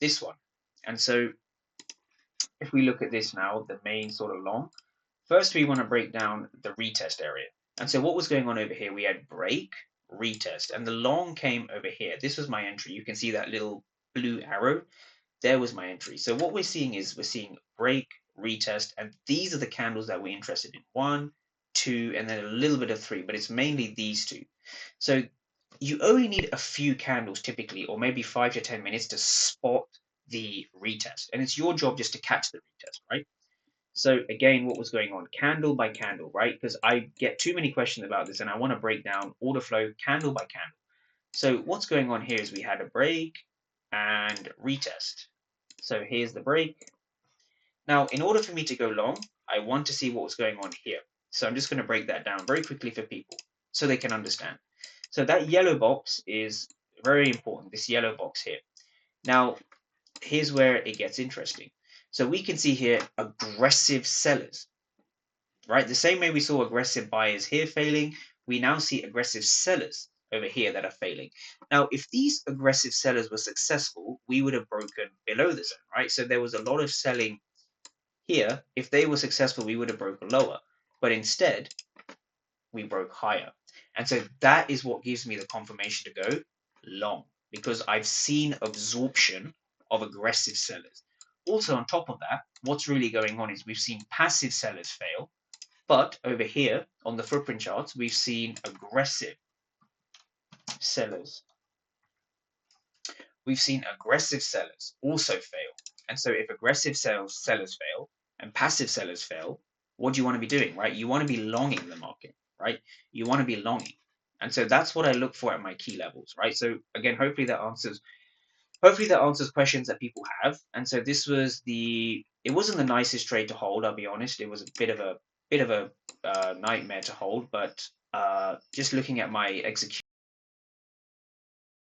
this one. And so if we look at this now, the main sort of long, first we want to break down the retest area. And so what was going on over here? We had break, retest, and the long came over here. This was my entry. You can see that little blue arrow. There was my entry. So what we're seeing is we're seeing break, retest, and these are the candles that we're interested in. 1, 2, and then a little bit of 3, but it's mainly these two. So you only need a few candles typically, or maybe 5 to 10 minutes to spot the retest. And it's your job just to catch the retest, right? So again, what was going on? Candle by candle, right? Because I get too many questions about this and I want to break down order flow candle by candle. So what's going on here is we had a break and retest. So here's the break. Now, in order for me to go long, I want to see what was going on here. So I'm just going to break that down very quickly for people so they can understand. So that yellow box is very important, this yellow box here. Now, here's where it gets interesting. So we can see here aggressive sellers, right? The same way we saw aggressive buyers here failing, we now see aggressive sellers over here that are failing. Now, if these aggressive sellers were successful, we would have broken below the zone, right? So there was a lot of selling here. If they were successful, we would have broken lower. But instead, we broke higher. And so that is what gives me the confirmation to go long, because I've seen absorption of aggressive sellers. Also, on top of that, what's really going on is we've seen passive sellers fail, but over here on the footprint charts, we've seen aggressive sellers. We've seen aggressive sellers also fail. And so if aggressive sellers fail and passive sellers fail, what do you want to be doing, right? You want to be longing the market, right? You want to be longing. And so that's what I look for at my key levels, right? So again, hopefully that answers questions that people have. And so this was it wasn't the nicest trade to hold, I'll be honest. It was a bit of a nightmare to hold, but just looking at my execution